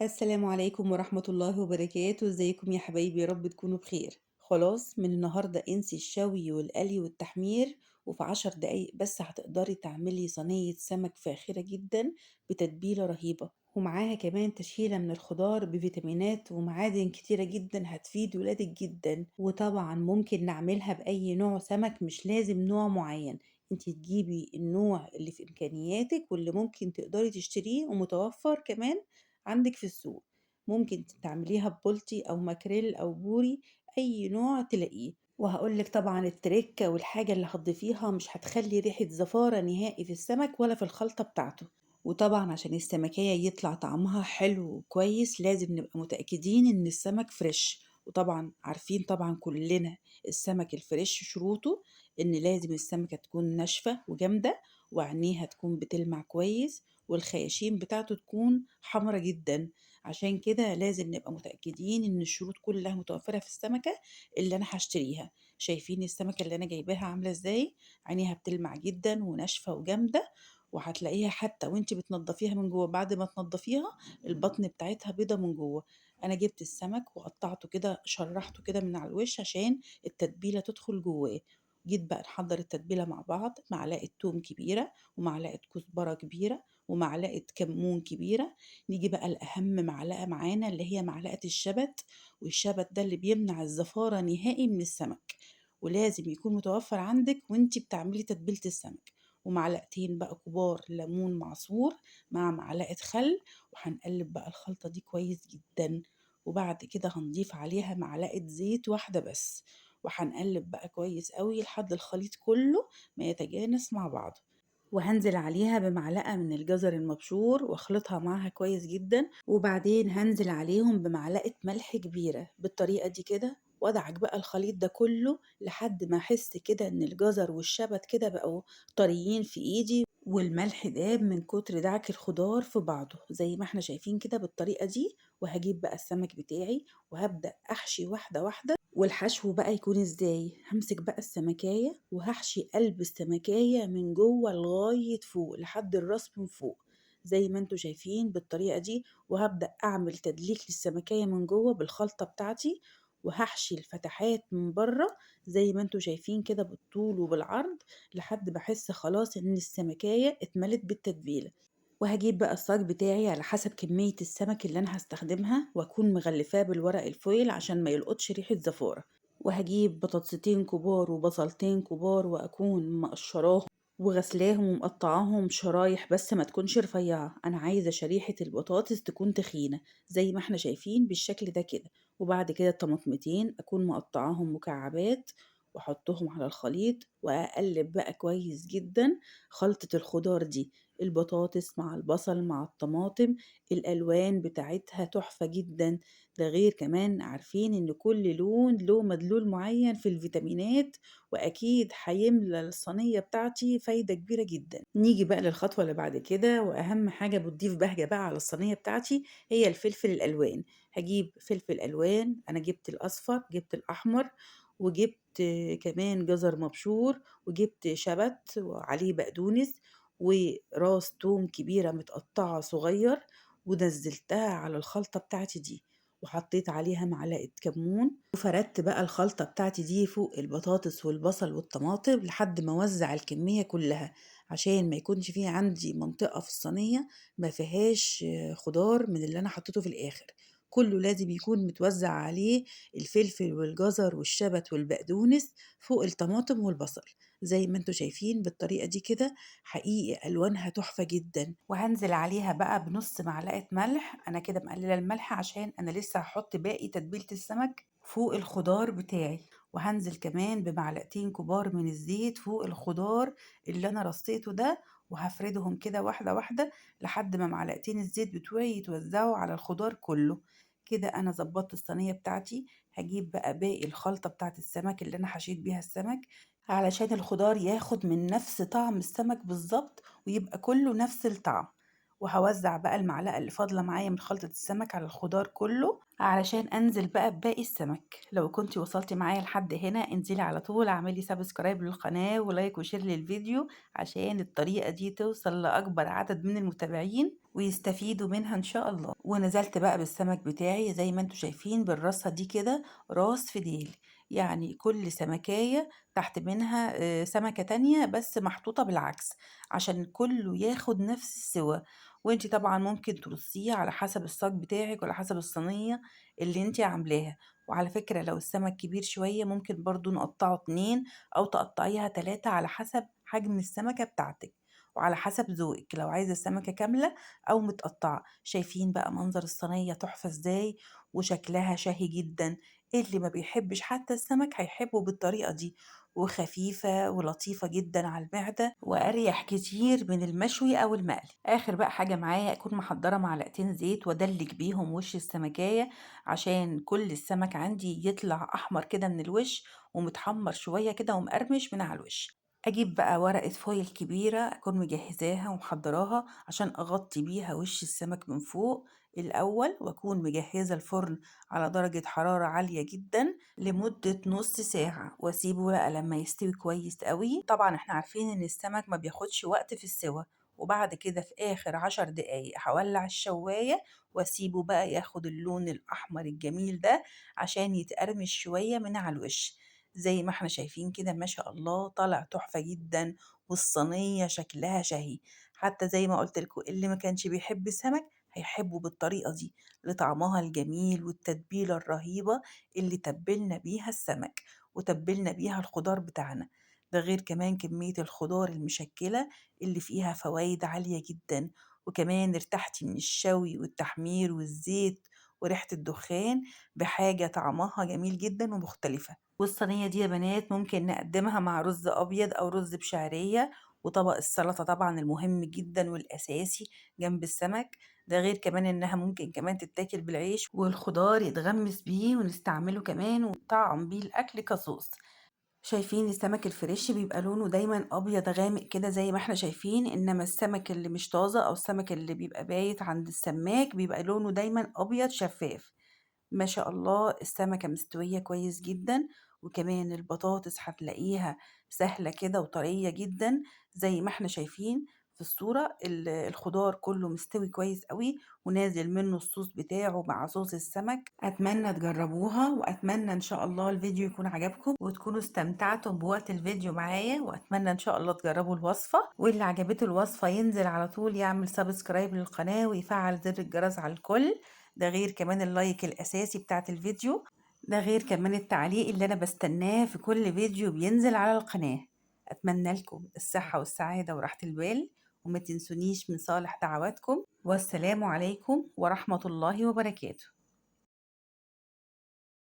السلام عليكم ورحمة الله وبركاته، ازيكم يا حبايبي؟ يا رب تكونوا بخير. خلاص من النهاردة انسي الشوي والقلي والتحمير، وفي 10 دقايق بس هتقدري تعملي صينية سمك فاخرة جدا بتتبيلة رهيبة، ومعاها كمان تشيلة من الخضار بفيتامينات ومعادن كتيرة جدا هتفيد ولادك جدا. وطبعا ممكن نعملها بأي نوع سمك، مش لازم نوع معين، انتي تجيبي النوع اللي في امكانياتك واللي ممكن تقدري تشتريه ومتوفر كمان عندك في السوق. ممكن تعمليها ببلطي أو ماكريل أو بوري، أي نوع تلاقيه. وهقولك طبعا التركة والحاجة اللي هتضيفيها مش هتخلي ريحة زفارة نهائي في السمك ولا في الخلطة بتاعته. وطبعا عشان السمكية يطلع طعمها حلو وكويس لازم نبقى متأكدين إن السمك فريش. وطبعا عارفين طبعا كلنا السمك الفريش شروطه إن لازم السمكة تكون ناشفة وجامدة، وعينيها تكون بتلمع كويس، والخياشيم بتاعته تكون حمرة جدا. عشان كده لازم نبقى متأكدين ان الشروط كلها متوفرة في السمكة اللي انا هشتريها. شايفين السمكة اللي انا جايباها عاملة ازاي؟ عينيها بتلمع جدا وناشفة وجامدة، وهتلاقيها حتى وانت بتنضفيها من جوه بعد ما تنضفيها البطن بتاعتها بيضة من جوه. انا جبت السمك وقطعته كده، شرحته كده من على الوش عشان التتبيلة تدخل جواه. جيت بقى نحضر التتبيلة مع بعض: معلقة توم كبيرة، ومعلقة كزبرة كبيرة، ومعلقة كمون كبيرة. نيجي بقى الأهم معلقة معانا اللي هي معلقة الشبت، والشبت ده اللي بيمنع الزفارة نهائي من السمك، ولازم يكون متوفر عندك وانتي بتعملي تتبيلة السمك. ومعلقتين بقى كبار ليمون معصور مع معلقة خل، وهنقلب بقى الخلطة دي كويس جدا. وبعد كده هنضيف عليها معلقة زيت واحدة بس، وهنقلب بقى كويس قوي لحد الخليط كله ما يتجانس مع بعضه. وهنزل عليها بمعلقة من الجزر المبشور واخلطها معاها كويس جدا، وبعدين هنزل عليهم بمعلقة ملح كبيرة بالطريقة دي كده، وادعك بقى الخليط ده كله لحد ما احس كده ان الجزر والشبت كده بقوا طريين في ايدي، والملح داب من كتر دعك الخضار في بعضه زي ما احنا شايفين كده بالطريقة دي. وهجيب بقى السمك بتاعي وهبدأ احشي واحدة واحدة. والحشو بقى يكون ازاي؟ همسك بقى السمكية وهحشي قلب السمكية من جوه لغاية فوق لحد الراس من فوق زي ما انتوا شايفين بالطريقة دي. وهبدأ اعمل تدليك للسمكية من جوه بالخلطة بتاعتي، وهحشي الفتحات من بره زي ما انتوا شايفين كده بالطول وبالعرض لحد بحس خلاص ان السمكية اتملت بالتتبيلة. وهجيب بقى الصاج بتاعي على حسب كمية السمك اللي أنا هستخدمها، وأكون مغلفاه بالورق الفويل عشان ما يلقطش ريحة زفارة. وهجيب بطاطستين كبار وبصلتين كبار وأكون مقشراهم وغسلاهم ومقطعاهم شرايح بس ما تكونش رفيعة، أنا عايزة شريحة البطاطس تكون تخينة زي ما احنا شايفين بالشكل ده كده. وبعد كده الطماطمتين أكون مقطعاهم مكعبات وأحطهم على الخليط وأقلب بقى كويس جدا خلطة الخضار دي، البطاطس مع البصل مع الطماطم، الألوان بتاعتها تحفة جدا. ده غير كمان عارفين إن كل لون له مدلول معين في الفيتامينات، وأكيد هيملى الصينية بتاعتي فايدة كبيرة جدا. نيجي بقى للخطوة اللي بعد كده، وأهم حاجة بتضيف بهجة بقى على الصينية بتاعتي هي الفلفل الألوان. هجيب فلفل ألوان، أنا جبت الأصفر جبت الأحمر، وجبت كمان جزر مبشور، وجبت شبت وعليه بقدونس، وراس توم كبيرة متقطعة صغير، ونزلتها على الخلطة بتاعتي دي، وحطيت عليها معلقة كمون، وفردت بقى الخلطة بتاعتي دي فوق البطاطس والبصل والطماطم لحد ما اوزع الكمية كلها، عشان ما يكونش فيه عندي منطقة في الصينية ما فيهاش خضار من اللي انا حطيته في الاخر. كله لازم يكون متوزع عليه الفلفل والجزر والشبت والبقدونس فوق الطماطم والبصل زي ما انتوا شايفين بالطريقة دي كده. حقيقي ألوانها تحفة جدا. وهنزل عليها بقى بنص معلقة ملح، أنا كده مقللة الملح عشان أنا لسه هحط باقي تتبيلة السمك فوق الخضار بتاعي. وهنزل كمان بمعلقتين كبار من الزيت فوق الخضار اللي أنا رصيته ده، وهفردهم كده واحدة واحدة لحد ما معلقتين الزيت بتوعي يتوزعوا على الخضار كله. كده أنا ظبطت الصينية بتاعتي. هجيب بقى باقي الخلطة بتاعت السمك اللي أنا حشيت بيها السمك علشان الخضار ياخد من نفس طعم السمك بالظبط ويبقى كله نفس الطعم. وهوزع بقى المعلقة اللي فاضلة معايا من خلطة السمك على الخضار كله علشان انزل بقى بباقي السمك. لو كنتي وصلتي معايا لحد هنا انزلي على طول اعملي سبسكرايب للقناة ولايك وشير للفيديو عشان الطريقة دي توصل لأكبر عدد من المتابعين، ويستفيدوا منها إن شاء الله. ونزلت بقى بالسمك بتاعي زي ما انتم شايفين بالرصة دي كده، راس في ديل، يعني كل سمكاية تحت منها سمكة تانية بس محطوطة بالعكس عشان كله ياخد نفس السوا. وانتي طبعا ممكن ترصيه على حسب الصاج بتاعك وعلى حسب الصينية اللي انتي عاملاها. وعلى فكرة لو السمك كبير شوية ممكن برضو نقطعه 2 أو تقطعيها 3 على حسب حجم السمكة بتاعتك وعلى حسب ذوقك، لو عايزة السمكة كاملة أو متقطعة. شايفين بقى منظر الصينية تحفة ازاي وشكلها شهي جدا. اللي ما بيحبش حتى السمك هيحبه بالطريقة دي، وخفيفة ولطيفة جدا على المعدة وأريح كتير من المشوي أو المقلي. آخر بقى حاجة معايا أكون محضرة معلقتين زيت وأدلك بيهم وش السمكية عشان كل السمك عندي يطلع أحمر كده من الوش ومتحمر شوية كده ومقرمش من على الوش. أجيب بقى ورقة فويل كبيرة أكون مجهزاها ومحضراها عشان أغطي بيها وش السمك من فوق الأول، وأكون مجهزة الفرن على درجة حرارة عالية جدا لمدة نص ساعة، وأسيبه بقى لما يستوي كويس قوي. طبعا احنا عارفين إن السمك ما بياخدش وقت في السوى. وبعد كده في آخر 10 دقايق هولع الشواية وأسيبه بقى ياخد اللون الأحمر الجميل ده عشان يتقرمش شوية من على الوش. زي ما احنا شايفين كده ما شاء الله طالع تحفة جدا، والصينية شكلها شهي. حتى زي ما قلت لكم اللي ما كانش بيحب السمك هيحبه بالطريقة دي لطعمها الجميل والتتبيلة الرهيبة اللي تبلنا بيها السمك وتبلنا بيها الخضار بتاعنا. ده غير كمان كمية الخضار المشكلة اللي فيها فوائد عالية جدا. وكمان ارتحتي من الشوي والتحمير والزيت وريحة الدخان بحاجة طعمها جميل جدا ومختلفة. والصينية دي يا بنات ممكن نقدمها مع رز أبيض أو رز بشعرية، وطبق السلطة طبعا المهم جدا والأساسي جنب السمك. ده غير كمان إنها ممكن كمان تتاكل بالعيش والخضار يتغمس بيه ونستعمله كمان ونطعم بيه الأكل كصوص. شايفين السمك الفريش بيبقى لونه دايما أبيض غامق كده زي ما احنا شايفين، إنما السمك اللي مش طازة أو السمك اللي بيبقى بايت عند السماك بيبقى لونه دايما أبيض شفاف. ما شاء الله السمكة مستوية كويس جدا. وكمان البطاطس هتلاقيها سهلة كده وطرية جدا زي ما احنا شايفين في الصورة. الخضار كله مستوي كويس قوي ونازل منه الصوص بتاعه مع صوص السمك. أتمنى تجربوها وأتمنى إن شاء الله الفيديو يكون عجبكم وتكونوا استمتعتم بوقت الفيديو معايا، وأتمنى إن شاء الله تجربوا الوصفة، واللي عجبته الوصفة ينزل على طول يعمل سبسكرايب للقناة ويفعل زر الجرس على الكل. ده غير كمان اللايك الأساسي بتاعت الفيديو. ده غير كمان التعليق اللي أنا بستناه في كل فيديو بينزل على القناة. أتمنى لكم الصحة والسعادة وراحة البال، وما تنسونيش من صالح دعواتكم، والسلام عليكم ورحمة الله وبركاته.